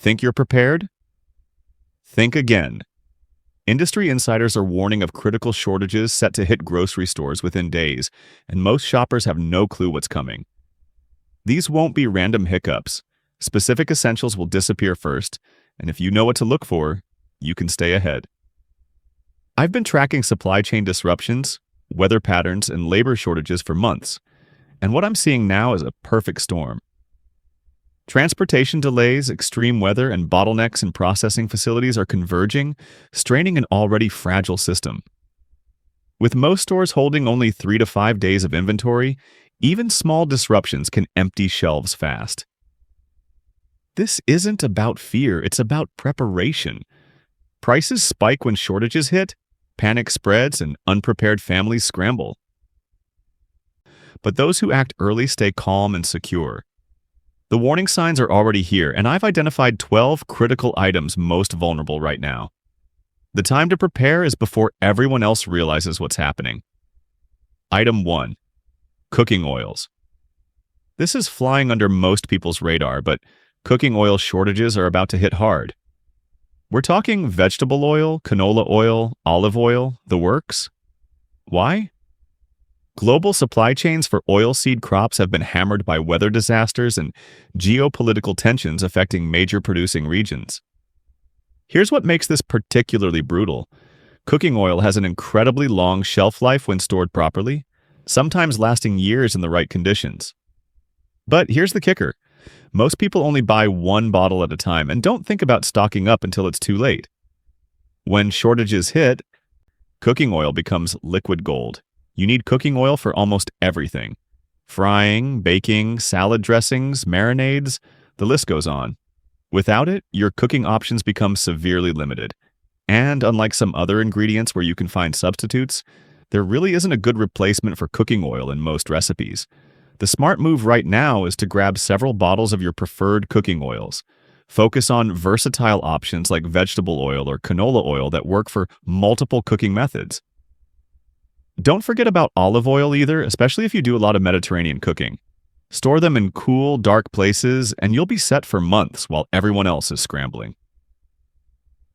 Think you're prepared? Think again. Industry insiders are warning of critical shortages set to hit grocery stores within days, and most shoppers have no clue what's coming. These won't be random hiccups. Specific essentials will disappear first, and if you know what to look for, you can stay ahead. I've been tracking supply chain disruptions, weather patterns, and labor shortages for months, and what I'm seeing now is a perfect storm. Transportation delays, extreme weather, and bottlenecks in processing facilities are converging, straining an already fragile system. With most stores holding only 3 to 5 days of inventory, even small disruptions can empty shelves fast. This isn't about fear, it's about preparation. Prices spike when shortages hit, panic spreads, and unprepared families scramble. But those who act early stay calm and secure. The warning signs are already here, and I've identified 12 critical items most vulnerable right now. The time to prepare is before everyone else realizes what's happening. Item 1. Cooking oils. This is flying under most people's radar, but cooking oil shortages are about to hit hard. We're talking vegetable oil, canola oil, olive oil, the works. Why? Global supply chains for oilseed crops have been hammered by weather disasters and geopolitical tensions affecting major producing regions. Here's what makes this particularly brutal. Cooking oil has an incredibly long shelf life when stored properly, sometimes lasting years in the right conditions. But here's the kicker. Most people only buy one bottle at a time and don't think about stocking up until it's too late. When shortages hit, cooking oil becomes liquid gold. You need cooking oil for almost everything. Frying, baking, salad dressings, marinades, the list goes on. Without it, your cooking options become severely limited. And unlike some other ingredients where you can find substitutes, there really isn't a good replacement for cooking oil in most recipes. The smart move right now is to grab several bottles of your preferred cooking oils. Focus on versatile options like vegetable oil or canola oil that work for multiple cooking methods. Don't forget about olive oil either, especially if you do a lot of Mediterranean cooking. Store them in cool, dark places, and you'll be set for months while everyone else is scrambling.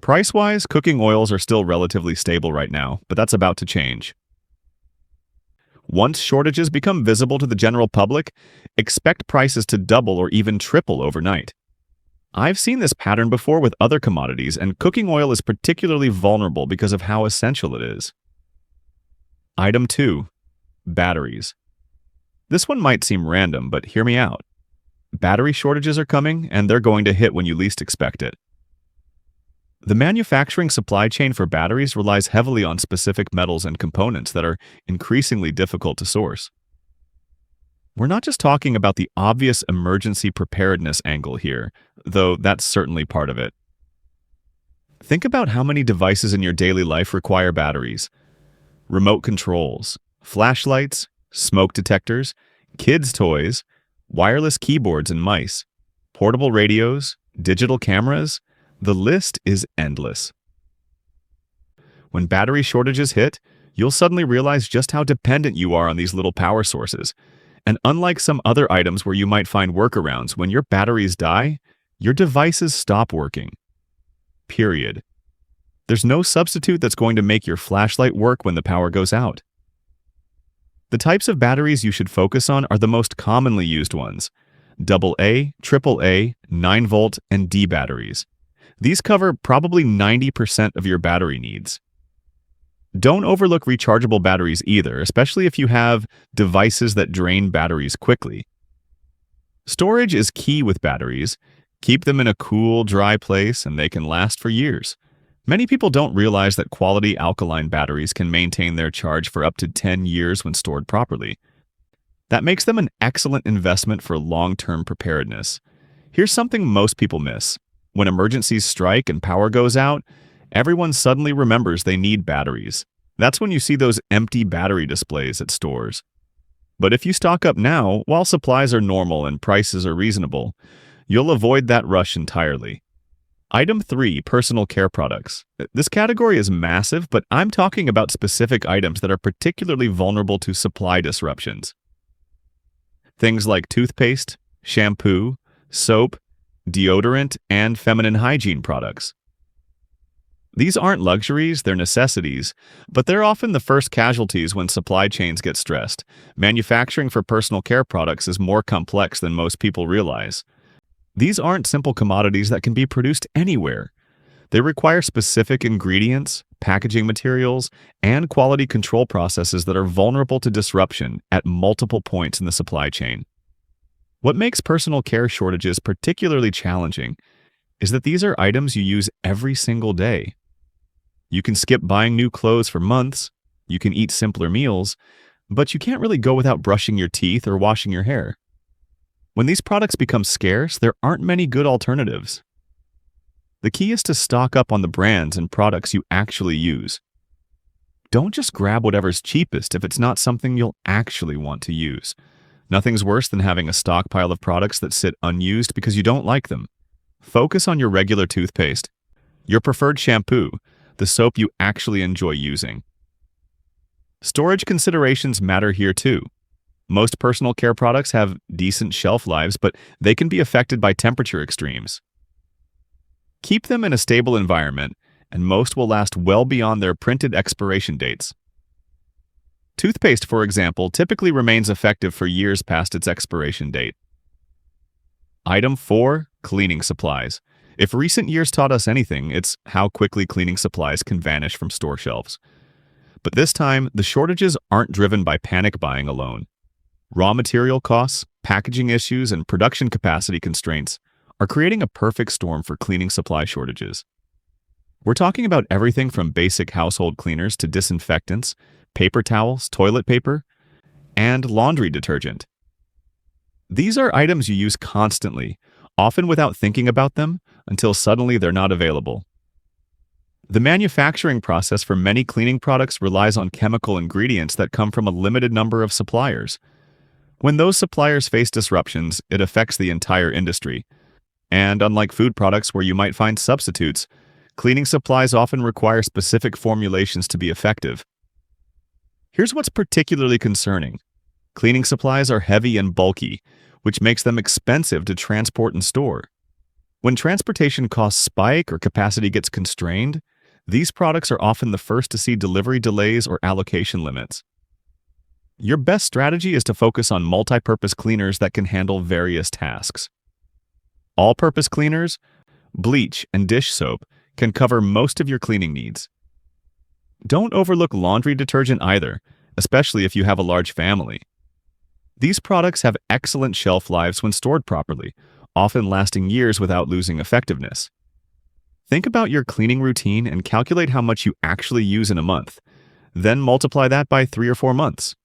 Price-wise, cooking oils are still relatively stable right now, but that's about to change. Once shortages become visible to the general public, expect prices to double or even triple overnight. I've seen this pattern before with other commodities, and cooking oil is particularly vulnerable because of how essential it is. Item 2. Batteries. This one might seem random, but hear me out. Battery shortages are coming, and they're going to hit when you least expect it. The manufacturing supply chain for batteries relies heavily on specific metals and components that are increasingly difficult to source. We're not just talking about the obvious emergency preparedness angle here, though that's certainly part of it. Think about how many devices in your daily life require batteries. Remote controls, flashlights, smoke detectors, kids' toys, wireless keyboards and mice, portable radios, digital cameras. The list is endless. When battery shortages hit, you'll suddenly realize just how dependent you are on these little power sources. And unlike some other items where you might find workarounds, when your batteries die, your devices stop working. Period. There's no substitute that's going to make your flashlight work when the power goes out. The types of batteries you should focus on are the most commonly used ones: AA, AAA, 9-volt, and D batteries. These cover probably 90% of your battery needs. Don't overlook rechargeable batteries either, especially if you have devices that drain batteries quickly. Storage is key with batteries. Keep them in a cool, dry place, and they can last for years. Many people don't realize that quality alkaline batteries can maintain their charge for up to 10 years when stored properly. That makes them an excellent investment for long-term preparedness. Here's something most people miss. When emergencies strike and power goes out, everyone suddenly remembers they need batteries. That's when you see those empty battery displays at stores. But if you stock up now, while supplies are normal and prices are reasonable, you'll avoid that rush entirely. Item 3, personal care products. This category is massive, but I'm talking about specific items that are particularly vulnerable to supply disruptions. Things like toothpaste, shampoo, soap, deodorant, and feminine hygiene products. These aren't luxuries, they're necessities, but they're often the first casualties when supply chains get stressed. Manufacturing for personal care products is more complex than most people realize. These aren't simple commodities that can be produced anywhere. They require specific ingredients, packaging materials, and quality control processes that are vulnerable to disruption at multiple points in the supply chain. What makes personal care shortages particularly challenging is that these are items you use every single day. You can skip buying new clothes for months, you can eat simpler meals, but you can't really go without brushing your teeth or washing your hair. When these products become scarce, there aren't many good alternatives. The key is to stock up on the brands and products you actually use. Don't just grab whatever's cheapest if it's not something you'll actually want to use. Nothing's worse than having a stockpile of products that sit unused because you don't like them. Focus on your regular toothpaste, your preferred shampoo, the soap you actually enjoy using. Storage considerations matter here too. Most personal care products have decent shelf lives, but they can be affected by temperature extremes. Keep them in a stable environment, and most will last well beyond their printed expiration dates. Toothpaste, for example, typically remains effective for years past its expiration date. Item 4. Cleaning supplies. If recent years taught us anything, it's how quickly cleaning supplies can vanish from store shelves. But this time, the shortages aren't driven by panic buying alone. Raw material costs, packaging issues, and production capacity constraints are creating a perfect storm for cleaning supply shortages. We're talking about everything from basic household cleaners to disinfectants, paper towels, toilet paper, and laundry detergent. These are items you use constantly, often without thinking about them, until suddenly they're not available. The manufacturing process for many cleaning products relies on chemical ingredients that come from a limited number of suppliers. When those suppliers face disruptions, it affects the entire industry. And unlike food products where you might find substitutes, cleaning supplies often require specific formulations to be effective. Here's what's particularly concerning. Cleaning supplies are heavy and bulky, which makes them expensive to transport and store. When transportation costs spike or capacity gets constrained, these products are often the first to see delivery delays or allocation limits. Your best strategy is to focus on multi-purpose cleaners that can handle various tasks. All-purpose cleaners, bleach, and dish soap can cover most of your cleaning needs. Don't overlook laundry detergent either, especially if you have a large family. These products have excellent shelf lives when stored properly, often lasting years without losing effectiveness. Think about your cleaning routine and calculate how much you actually use in a month. Then multiply that by 3 or 4 months.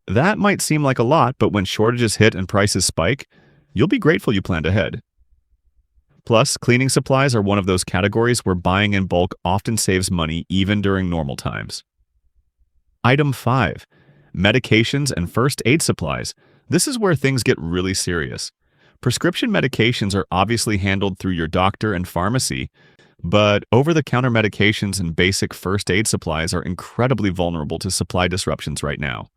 That might seem like a lot, but when shortages hit and prices spike, you'll be grateful you planned ahead. Plus, cleaning supplies are one of those categories where buying in bulk often saves money even during normal times. Item 5. Medications and first aid supplies. This is where things get really serious. Prescription medications are obviously handled through your doctor and pharmacy, but over-the-counter medications and basic first aid supplies are incredibly vulnerable to supply disruptions right now.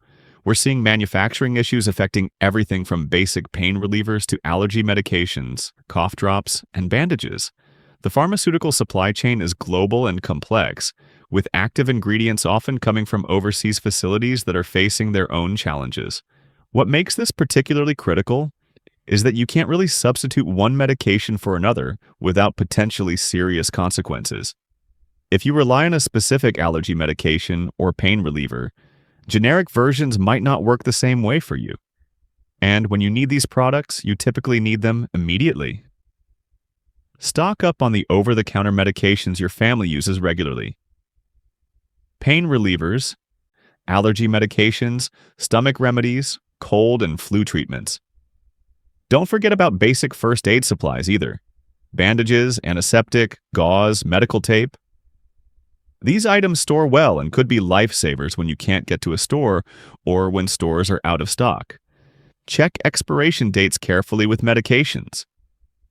We're seeing manufacturing issues affecting everything from basic pain relievers to allergy medications, cough drops, and bandages. The pharmaceutical supply chain is global and complex, with active ingredients often coming from overseas facilities that are facing their own challenges. What makes this particularly critical is that you can't really substitute one medication for another without potentially serious consequences. If you rely on a specific allergy medication or pain reliever, generic versions might not work the same way for you. And when you need these products, you typically need them immediately. Stock up on the over-the-counter medications your family uses regularly. Pain relievers, allergy medications, stomach remedies, cold and flu treatments. Don't forget about basic first aid supplies either. Bandages, antiseptic, gauze, medical tape. These items store well and could be lifesavers when you can't get to a store or when stores are out of stock. Check expiration dates carefully with medications.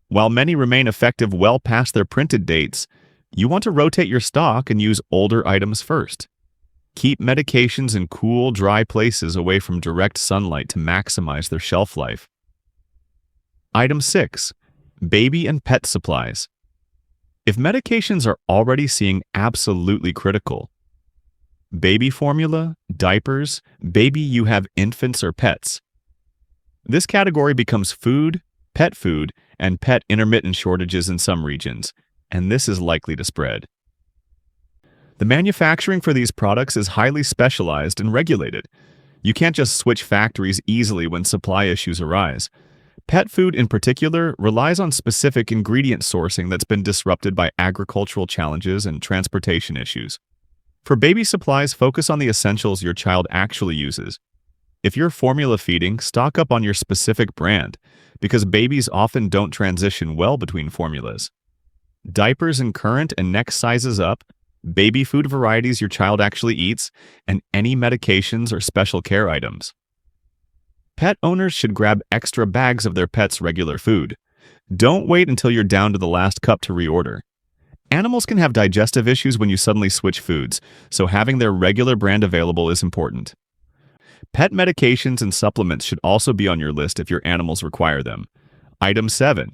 While many remain effective well past their printed dates, you want to rotate your stock and use older items first. Keep medications in cool, dry places away from direct sunlight to maximize their shelf life. Item 6. Baby and pet supplies. If medications are already seeing absolutely critical, baby formula, diapers, baby you have infants or pets. This category becomes food, and pet intermittent shortages in some regions, and this is likely to spread. The manufacturing for these products is highly specialized and regulated. You can't just switch factories easily when supply issues arise. Pet food in particular relies on specific ingredient sourcing that's been disrupted by agricultural challenges and transportation issues. For baby supplies, focus on the essentials your child actually uses. If you're formula feeding, stock up on your specific brand, because babies often don't transition well between formulas. Diapers in current and next sizes up, baby food varieties your child actually eats, and any medications or special care items. Pet owners should grab extra bags of their pet's regular food. Don't wait until you're down to the last cup to reorder. Animals can have digestive issues when you suddenly switch foods, so having their regular brand available is important. Pet medications and supplements should also be on your list if your animals require them. Item 7.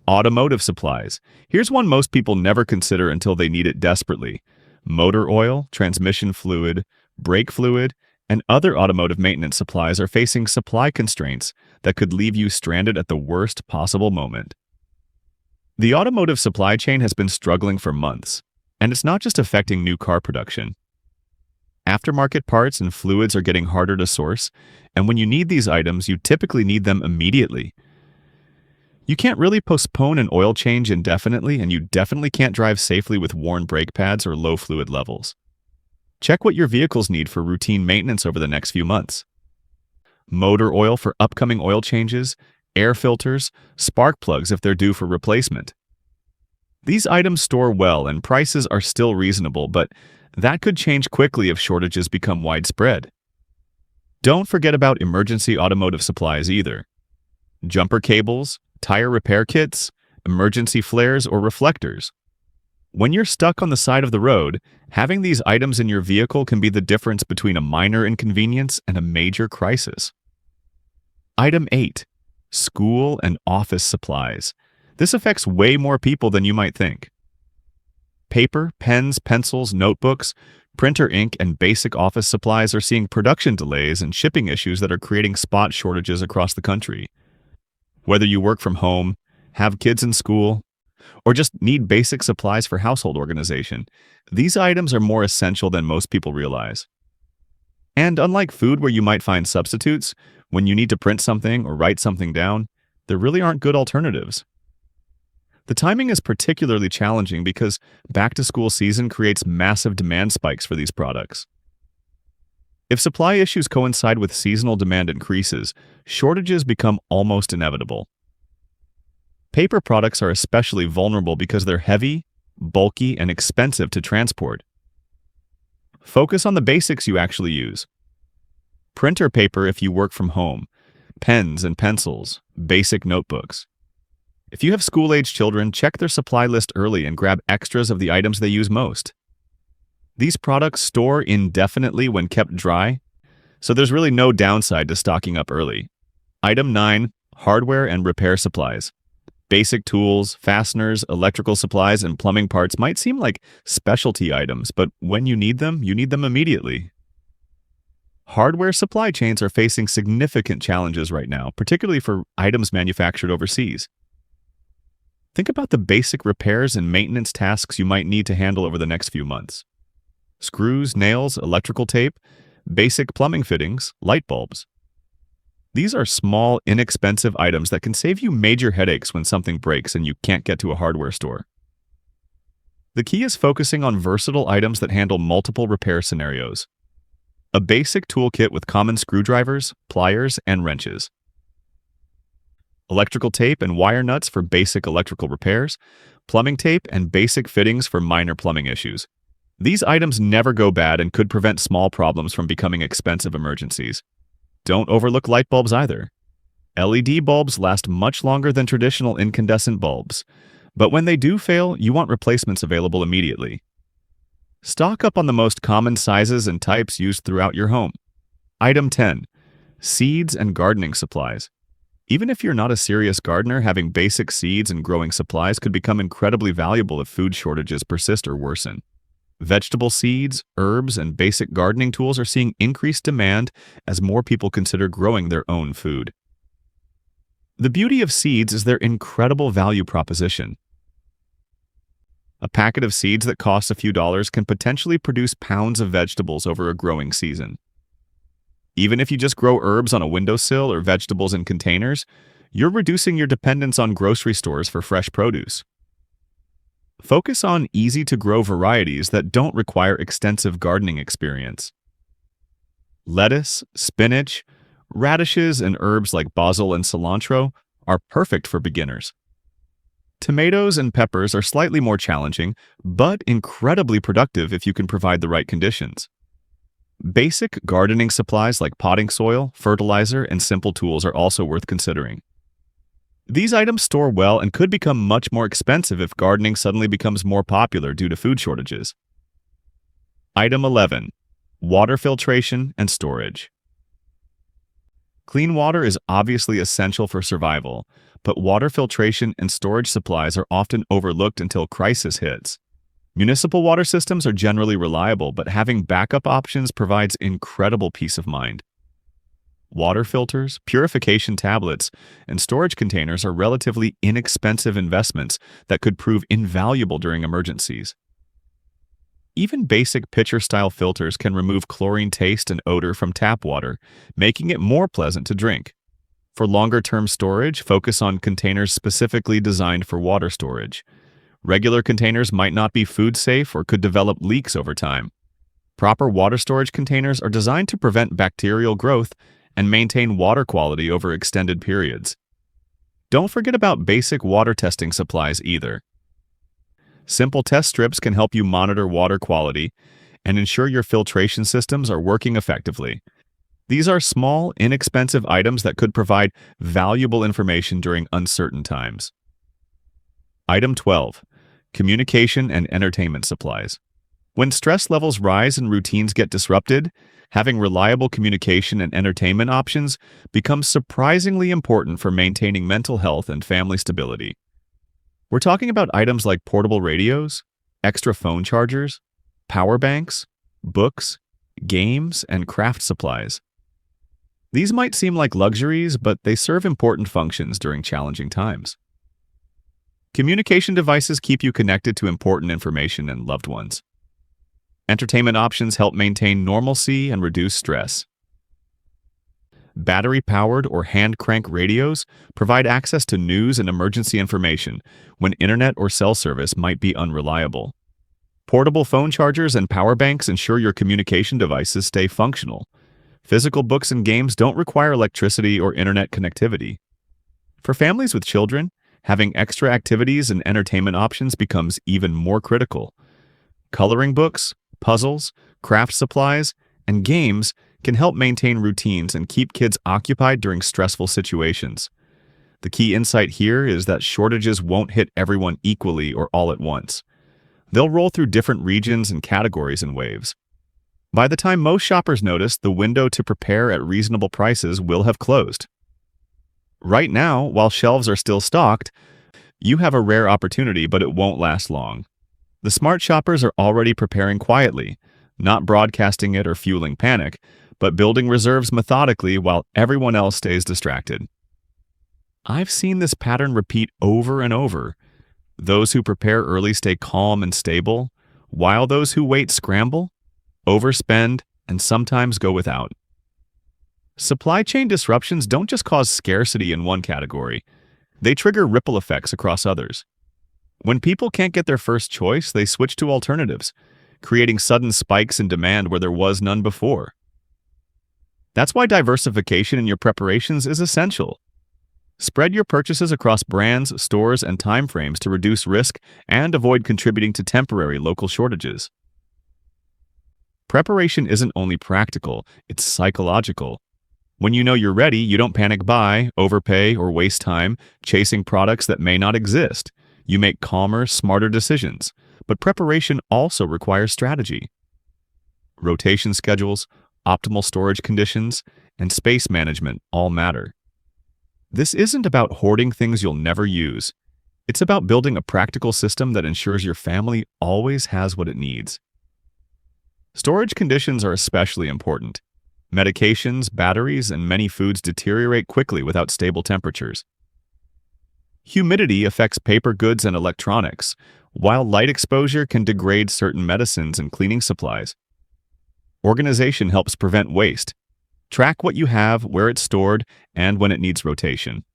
Automotive supplies. Here's one most people never consider until they need it desperately. Motor oil, transmission fluid, brake fluid, and other automotive maintenance supplies are facing supply constraints that could leave you stranded at the worst possible moment. The automotive supply chain has been struggling for months, and it's not just affecting new car production. Aftermarket parts and fluids are getting harder to source, and when you need these items, you typically need them immediately. You can't really postpone an oil change indefinitely, and you definitely can't drive safely with worn brake pads or low fluid levels. Check what your vehicles need for routine maintenance over the next few months. Motor oil for upcoming oil changes, air filters, spark plugs if they're due for replacement. These items store well and prices are still reasonable, but that could change quickly if shortages become widespread. Don't forget about emergency automotive supplies either. Jumper cables, tire repair kits, emergency flares, or reflectors. When you're stuck on the side of the road, having these items in your vehicle can be the difference between a minor inconvenience and a major crisis. Item 8. School and office supplies. This affects way more people than you might think. Paper, pens, pencils, notebooks, printer ink, and basic office supplies are seeing production delays and shipping issues that are creating spot shortages across the country. Whether you work from home, have kids in school, or just need basic supplies for household organization, these items are more essential than most people realize. And unlike food where you might find substitutes, when you need to print something or write something down, there really aren't good alternatives. The timing is particularly challenging because back-to-school season creates massive demand spikes for these products. If supply issues coincide with seasonal demand increases, shortages become almost inevitable. Paper products are especially vulnerable because they're heavy, bulky, and expensive to transport. Focus on the basics you actually use. Printer paper if you work from home, pens and pencils, basic notebooks. If you have school-age children, check their supply list early and grab extras of the items they use most. These products store indefinitely when kept dry, so there's really no downside to stocking up early. Item 9. Hardware and repair supplies. Basic tools, fasteners, electrical supplies, and plumbing parts might seem like specialty items, but when you need them immediately. Hardware supply chains are facing significant challenges right now, particularly for items manufactured overseas. Think about the basic repairs and maintenance tasks you might need to handle over the next few months. Screws, nails, electrical tape, basic plumbing fittings, light bulbs. These are small, inexpensive items that can save you major headaches when something breaks and you can't get to a hardware store. The key is focusing on versatile items that handle multiple repair scenarios. A basic toolkit with common screwdrivers, pliers, and wrenches. Electrical tape and wire nuts for basic electrical repairs, plumbing tape, and basic fittings for minor plumbing issues. These items never go bad and could prevent small problems from becoming expensive emergencies. Don't overlook light bulbs either. LED bulbs last much longer than traditional incandescent bulbs, but when they do fail, you want replacements available immediately. Stock up on the most common sizes and types used throughout your home. Item 10. Seeds and gardening supplies. Even if you're not a serious gardener, having basic seeds and growing supplies could become incredibly valuable if food shortages persist or worsen. Vegetable seeds, herbs, and basic gardening tools are seeing increased demand as more people consider growing their own food. The beauty of seeds is their incredible value proposition. A packet of seeds that costs a few dollars can potentially produce pounds of vegetables over a growing season. Even if you just grow herbs on a windowsill or vegetables in containers, you're reducing your dependence on grocery stores for fresh produce. Focus on easy-to-grow varieties that don't require extensive gardening experience. Lettuce, spinach, radishes, and herbs like basil and cilantro are perfect for beginners. Tomatoes and peppers are slightly more challenging, but incredibly productive if you can provide the right conditions. Basic gardening supplies like potting soil, fertilizer, and simple tools are also worth considering. These items store well and could become much more expensive if gardening suddenly becomes more popular due to food shortages. Item 11. Water filtration and storage. Clean water is obviously essential for survival, but water filtration and storage supplies are often overlooked until crisis hits. Municipal water systems are generally reliable, but having backup options provides incredible peace of mind. Water filters, purification tablets, and storage containers are relatively inexpensive investments that could prove invaluable during emergencies. Even basic pitcher-style filters can remove chlorine taste and odor from tap water, making it more pleasant to drink. For longer-term storage, focus on containers specifically designed for water storage. Regular containers might not be food safe or could develop leaks over time. Proper water storage containers are designed to prevent bacterial growth and maintain water quality over extended periods. Don't forget about basic water testing supplies either. Simple test strips can help you monitor water quality and ensure your filtration systems are working effectively. These are small, inexpensive items that could provide valuable information during uncertain times. Item 12. Communication and entertainment supplies. When stress levels rise and routines get disrupted, having reliable communication and entertainment options becomes surprisingly important for maintaining mental health and family stability. We're talking about items like portable radios, extra phone chargers, power banks, books, games, and craft supplies. These might seem like luxuries, but they serve important functions during challenging times. Communication devices keep you connected to important information and loved ones. Entertainment options help maintain normalcy and reduce stress. Battery-powered or hand-crank radios provide access to news and emergency information when internet or cell service might be unreliable. Portable phone chargers and power banks ensure your communication devices stay functional. Physical books and games don't require electricity or internet connectivity. For families with children, having extra activities and entertainment options becomes even more critical. Coloring books, puzzles, craft supplies, and games can help maintain routines and keep kids occupied during stressful situations. The key insight here is that shortages won't hit everyone equally or all at once. They'll roll through different regions and categories in waves. By the time most shoppers notice, the window to prepare at reasonable prices will have closed. Right now, while shelves are still stocked, you have a rare opportunity, but it won't last long. The smart shoppers are already preparing quietly, not broadcasting it or fueling panic, but building reserves methodically while everyone else stays distracted. I've seen this pattern repeat over and over. Those who prepare early stay calm and stable, while those who wait scramble, overspend, and sometimes go without. Supply chain disruptions don't just cause scarcity in one category. They trigger ripple effects across others. When people can't get their first choice, they switch to alternatives, creating sudden spikes in demand where there was none before. That's why diversification in your preparations is essential. Spread your purchases across brands, stores, and timeframes to reduce risk and avoid contributing to temporary local shortages. Preparation isn't only practical, it's psychological. When you know you're ready, you don't panic buy, overpay, or waste time chasing products that may not exist. You make calmer, smarter decisions. But preparation also requires strategy. Rotation schedules, optimal storage conditions, and space management all matter. This isn't about hoarding things you'll never use. It's about building a practical system that ensures your family always has what it needs. Storage conditions are especially important. Medications, batteries, and many foods deteriorate quickly without stable temperatures. Humidity affects paper goods and electronics, while light exposure can degrade certain medicines and cleaning supplies. Organization helps prevent waste. Track what you have, where it's stored, and when it needs rotation.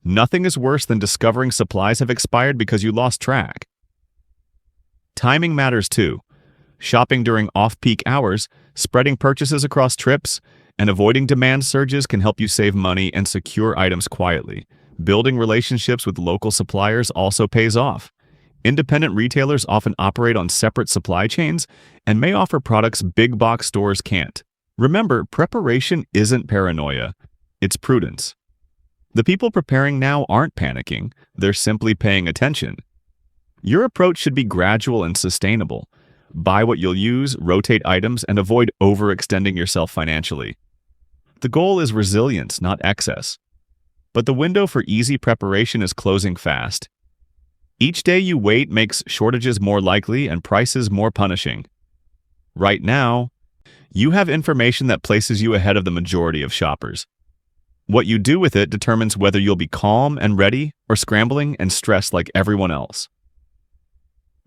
Nothing is worse than discovering supplies have expired because you lost track. Timing matters too. Shopping during off-peak hours, spreading purchases across trips, and avoiding demand surges can help you save money and secure items quietly. Building relationships with local suppliers also pays off. Independent retailers often operate on separate supply chains and may offer products big box stores can't. Remember, preparation isn't paranoia, it's prudence. The people preparing now aren't panicking, they're simply paying attention. Your approach should be gradual and sustainable. Buy what you'll use, rotate items, and avoid overextending yourself financially. The goal is resilience, not excess. But the window for easy preparation is closing fast. Each day you wait makes shortages more likely and prices more punishing. Right now, you have information that places you ahead of the majority of shoppers. What you do with it determines whether you'll be calm and ready or scrambling and stressed like everyone else.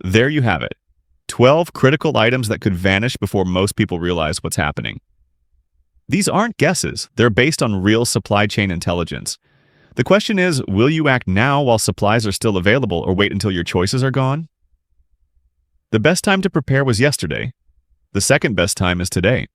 There you have it. 12 critical items that could vanish before most people realize what's happening. These aren't guesses, they're based on real supply chain intelligence. The question is, will you act now while supplies are still available or wait until your choices are gone? The best time to prepare was yesterday. The second best time is today.